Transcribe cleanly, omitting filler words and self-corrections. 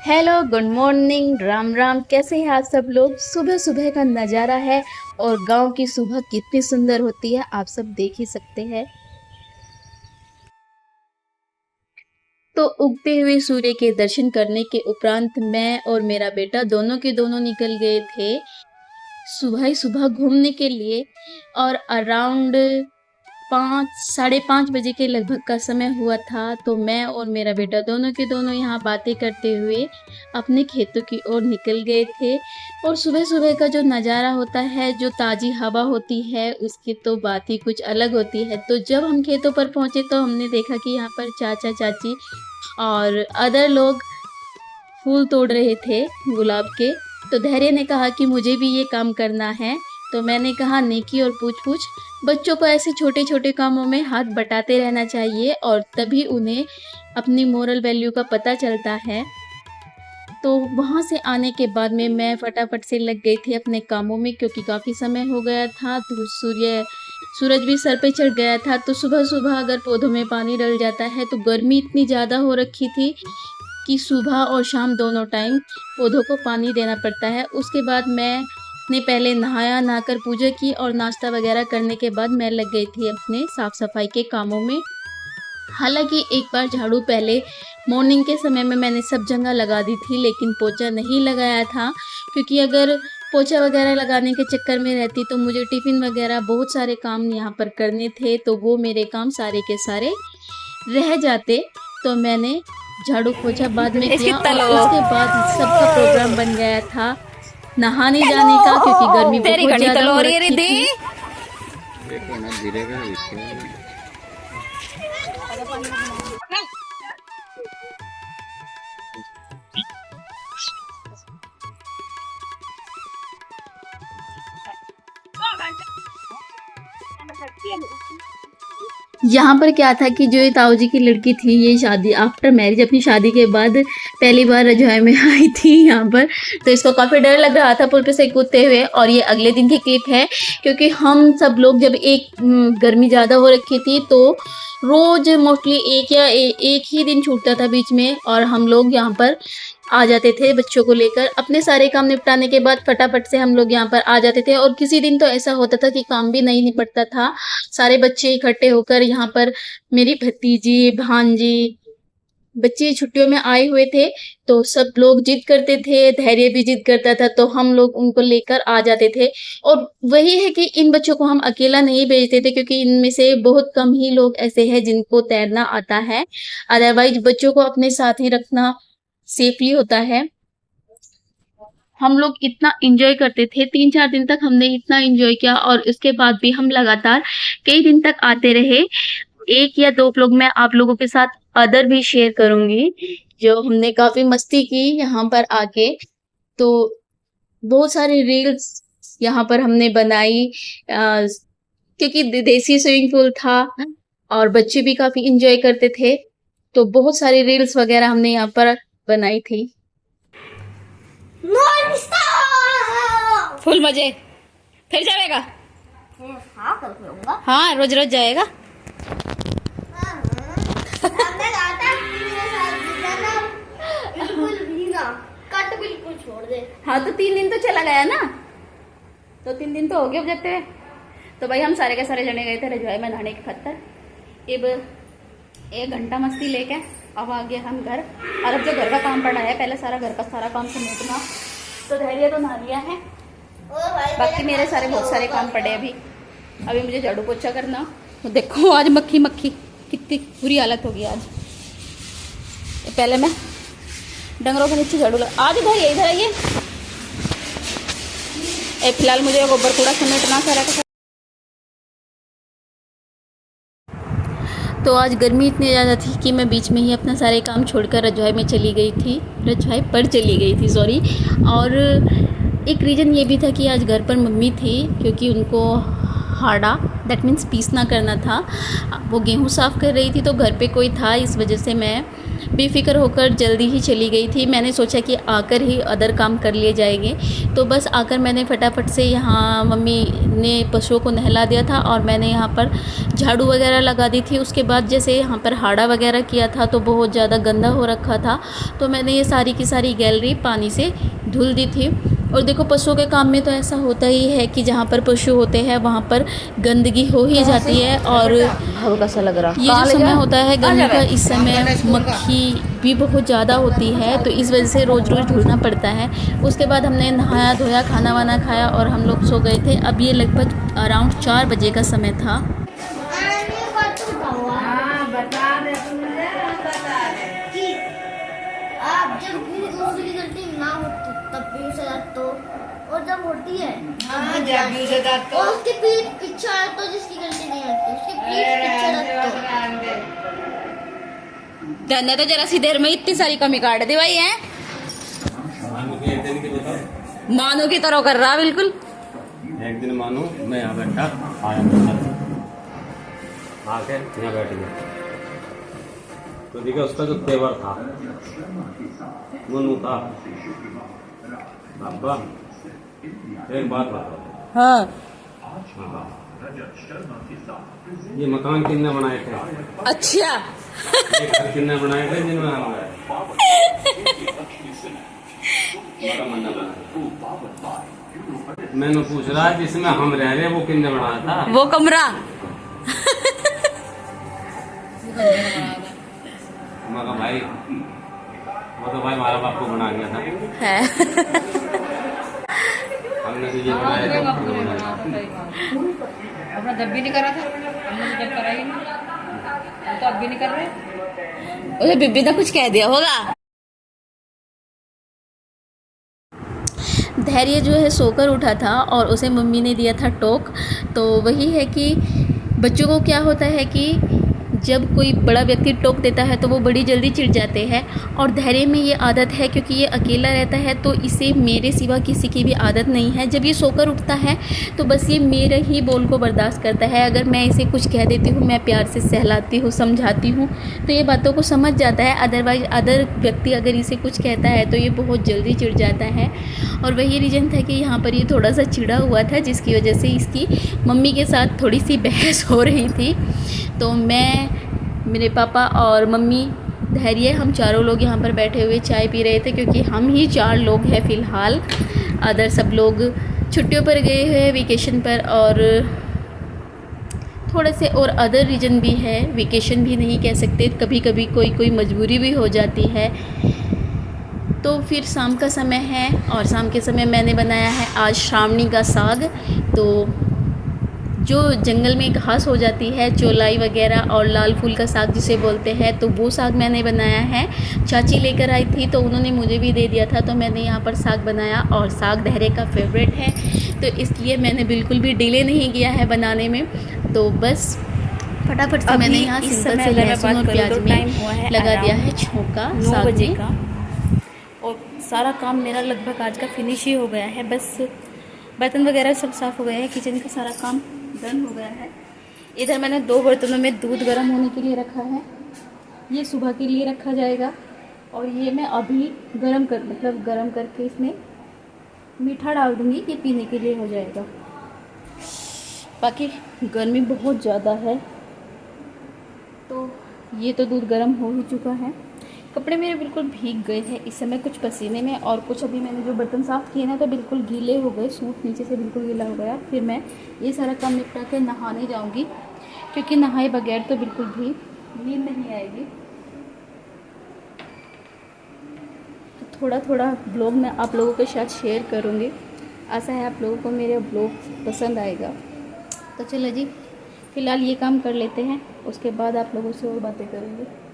Hello, good morning, Ram Ram. कैसे हैं आप सब लोग। सुबह सुबह का नज़ारा है और गांव की सुबह कितनी सुंदर होती है आप सब देख ही सकते हैं। तो उगते हुए सूर्य के दर्शन करने के उपरांत मैं और मेरा बेटा दोनों के दोनों निकल गए थे सुबह ही सुबह घूमने के लिए। और अराउंड 5 साढ़े 5 बजे के लगभग का समय हुआ था। तो मैं और मेरा बेटा दोनों के दोनों यहाँ बातें करते हुए अपने खेतों की ओर निकल गए थे। और सुबह सुबह का जो नज़ारा होता है, जो ताज़ी हवा होती है, उसकी तो बात ही कुछ अलग होती है। तो जब हम खेतों पर पहुँचे तो हमने देखा कि यहाँ पर चाचा चाची और अदर लोग फूल तोड़ रहे थे गुलाब के। तो धैर्य ने कहा कि मुझे भी ये काम करना है। तो मैंने कहा नेकी और पूछ पूछ, बच्चों को ऐसे छोटे छोटे कामों में हाथ बटाते रहना चाहिए और तभी उन्हें अपनी मोरल वैल्यू का पता चलता है। तो वहाँ से आने के बाद में मैं फटाफट से लग गई थी अपने कामों में, क्योंकि काफ़ी समय हो गया था। तो सूरज भी सर पे चढ़ गया था। तो सुबह सुबह अगर पौधों में पानी डल जाता है तो गर्मी इतनी ज़्यादा हो रखी थी कि सुबह और शाम दोनों टाइम पौधों को पानी देना पड़ता है। उसके बाद मैंने पहले नहाकर पूजा की और नाश्ता वगैरह करने के बाद मैं लग गई थी अपने साफ़ सफाई के कामों में। हालांकि एक बार झाड़ू पहले मॉर्निंग के समय में मैंने सब जगह लगा दी थी, लेकिन पोछा नहीं लगाया था, क्योंकि अगर पोछा वगैरह लगाने के चक्कर में रहती तो मुझे टिफ़िन वगैरह बहुत सारे काम यहाँ पर करने थे, तो वो मेरे काम सारे के सारे रह जाते। तो मैंने झाड़ू पोछा बाद में किया और उसके बाद सबका प्रोग्राम बन गया था नहाने जाने का, क्योंकि गर्मी बहुत ज़्यादा हो रखी थी। यहाँ पर क्या था कि जो ये ताऊ जी की लड़की थी, ये शादी आफ्टर मैरिज अपनी शादी के बाद पहली बार रजवाई में आई थी यहाँ पर। तो इसको काफ़ी डर लग रहा था पुल पे से कूदते हुए। और ये अगले दिन की क्लिप है, क्योंकि हम सब लोग जब गर्मी ज़्यादा हो रखी थी तो रोज़ मोस्टली एक ही दिन छूटता था बीच में, और हम लोग यहाँ पर आ जाते थे बच्चों को लेकर। अपने सारे काम निपटाने के बाद फटाफट से हम लोग यहाँ पर आ जाते थे। और किसी दिन तो ऐसा होता था कि काम भी नहीं निपटता था, सारे बच्चे इकट्ठे होकर यहाँ पर मेरी भतीजी भांजी बच्चे छुट्टियों में आए हुए थे। तो सब लोग जिद करते थे, धैर्य भी जिद करता था, तो हम लोग उनको लेकर आ जाते थे। और वही है कि इन बच्चों को हम अकेला नहीं भेजते थे, क्योंकि इनमें से बहुत कम ही लोग ऐसे हैं जिनको तैरना आता है। अदरवाइज बच्चों को अपने साथ ही रखना सेफली होता है। हम लोग इतना एंजॉय करते थे, 3-4 दिन तक हमने इतना एंजॉय किया। और उसके बाद भी हम लगातार कई दिन तक आते रहे। एक या दो व्लॉग मैं आप लोगों के साथ अदर भी शेयर करूंगी, जो हमने काफी मस्ती की यहाँ पर आके। तो बहुत सारी रील्स यहाँ पर हमने बनाई, क्योंकि देसी स्विमिंग पूल था और बच्चे भी काफी एंजॉय करते थे। तो बहुत सारी रील्स वगैरह हमने यहाँ पर बनाई थी। फुल मजे। फिर जाएगा? हाँ, रोज रोज जाएगा। बिल्कुल छोड़ दे। हाँ, तो 3 दिन तो चला गया ना, तो 3 दिन तो हो गए अब जाते हुए। तो भाई हम सारे के सारे जने गए थे रजवाई में नहाने की खातिर। अब 1 घंटा मस्ती लेके अब आ गए हम घर। और अब जो घर का काम पड़ा है, पहले सारा घर का सारा काम समेटना। तो धैर्य तो नहा लिया है, बाकी मेरे बहुत सारे काम पड़े अभी मुझे झाड़ू पोछा करना। तो देखो आज मक्खी कितनी बुरी हालत होगी आज। पहले मैं डंगरों के नीचे झाड़ू लगा। आज इधर आइए। फिलहाल मुझे गोबर कूड़ा समेटना सारा का। तो आज गर्मी इतनी ज़्यादा थी कि मैं बीच में ही अपना सारे काम छोड़कर रजवाई पर चली गई थी सॉरी। और एक रीज़न ये भी था कि आज घर पर मम्मी थी, क्योंकि उनको हाड़ा दैट मीन्स पीसना करना था। वो गेहूँ साफ़ कर रही थी तो घर पे कोई था, इस वजह से मैं बेफ़िक्र होकर जल्दी ही चली गई थी। मैंने सोचा कि आकर ही अदर काम कर लिए जाएंगे, तो बस आकर मैंने फटाफट से यहाँ मम्मी ने पशुओं को नहला दिया था और मैंने यहाँ पर झाड़ू वगैरह लगा दी थी। उसके बाद जैसे यहाँ पर हाड़ा वगैरह किया था तो बहुत ज़्यादा गंदा हो रखा था, तो मैंने ये सारी की सारी गैलरी पानी से धुल दी थी। और देखो पशुओं के काम में तो ऐसा होता ही है कि जहाँ पर पशु होते हैं वहाँ पर गंदगी हो ही जाती है। और हल्का सा लग रहा ये जो समय होता है गर्मी का, इस समय मक्खी भी बहुत ज़्यादा होती है, तो इस वजह से रोज़ रोज़ धुलना पड़ता है। उसके बाद हमने नहाया धोया, खाना वाना खाया और हम लोग सो गए थे। अब ये लगभग अराउंड 4 बजे का समय था। आप जब दूसरे की गलती ना होती तब भी सजा तो, और जब होती है जब भी सजा तो, और उसकी पीठ पीछे तो, जिसकी गलती नहीं होती उसकी पीठ पीछे तो। धन्य तो जरा सी देर में इतनी सारी कमी काट दी भाई है। मानो की तरह कर रहा बिल्कुल। एक दिन मानो मैं यहाँ बैठा आया आके यहाँ बैठ गया, तो देखा उसका जो तेवर था मुन्नू था। अब्बा एक बात बताओ, हाँ ये मकान किसने बनाए थे? अच्छा ये घर किसने बनाए थे जिनमें हम गए? बड़ा मन्ना बनाया। मैंने पूछ रहा है जिसमें हम रह रहे वो किसने बनाया था? वो कमरा मगर भाई वो तो भाई हमारा बाप को बना गया था, है। हमने तो ये बनाया था, खुद बनाया। अपना जब भी नहीं करा था, हमने तो जब करा ही नहीं, तो अब भी नहीं कर रहे। उसे बीबी ने कुछ कह दिया होगा। धैर्य जो है सोकर उठा था और उसे मम्मी ने दिया था टोक। तो वही है कि बच्चों को क्या होता है कि जब कोई बड़ा व्यक्ति टोक देता है तो वो बड़ी जल्दी चिढ़ जाते हैं, और धैर्य में ये आदत है क्योंकि ये अकेला रहता है तो इसे मेरे सिवा किसी की भी आदत नहीं है। जब ये सोकर उठता है तो बस ये मेरे ही बोल को बर्दाश्त करता है। अगर मैं इसे कुछ कह देती हूँ, मैं प्यार से सहलाती हूँ, समझाती हूँ तो ये बातों को समझ जाता है। अदरवाइज अदर व्यक्ति अगर इसे कुछ कहता है तो ये बहुत जल्दी चिढ़ जाता है, और वही रीज़न था कि यहाँ पर ये थोड़ा सा चिढ़ा हुआ था, जिसकी वजह से इसकी मम्मी के साथ थोड़ी सी बहस हो रही थी। तो मैं, मेरे पापा और मम्मी, धैर्य, हम चारों लोग यहाँ पर बैठे हुए चाय पी रहे थे, क्योंकि हम ही 4 लोग हैं फ़िलहाल। अदर सब लोग छुट्टियों पर गए हैं, वेकेशन पर, और थोड़े से और अदर रीज़न भी है, वेकेशन भी नहीं कह सकते, कभी कभी कोई मजबूरी भी हो जाती है। तो फिर शाम का समय है और शाम के समय मैंने बनाया है आज श्रावणी का साग। तो जो जंगल में घास हो जाती है, चौलाई वगैरह, और लाल फूल का साग जिसे बोलते हैं, तो वो साग मैंने बनाया है। चाची लेकर आई थी तो उन्होंने मुझे भी दे दिया था, तो मैंने यहाँ पर साग बनाया। और साग धैर्य का फेवरेट है तो इसलिए मैंने बिल्कुल भी डिले नहीं किया है बनाने में। तो बस फटाफट से मैंने यहाँ सिंपल से लहसुन और प्याज में लगा दिया है छोंका 9 बजे में। का, और सारा काम मेरा लगभग आज का फिनिश ही हो गया है। बस बर्तन वगैरह सब साफ़ हो गया है, किचन का सारा काम डन हो गया है। इधर मैंने 2 बर्तनों में दूध गर्म होने के लिए रखा है, ये सुबह के लिए रखा जाएगा, और ये मैं अभी गर्म करके इसमें मीठा डाल दूँगी, ये पीने के लिए हो जाएगा। बाकी गर्मी बहुत ज़्यादा है, तो ये तो दूध गर्म हो ही चुका है। कपड़े मेरे बिल्कुल भीग गए हैं इस समय, कुछ पसीने में, और कुछ अभी मैंने जो बर्तन साफ़ किए ना तो बिल्कुल गीले हो गए, सूट नीचे से बिल्कुल गीला हो गया। फिर मैं ये सारा काम निपटा के नहाने जाऊंगी, क्योंकि नहाए बगैर तो बिल्कुल भी नींद नहीं आएगी। तो थोड़ा थोड़ा ब्लॉग मैं आप लोगों के साथ शेयर करूँगी, आशा है आप लोगों को मेरे ब्लॉग पसंद आएगा। तो चलो जी, फ़िलहाल ये काम कर लेते हैं, उसके बाद आप लोगों से और बातें करेंगे।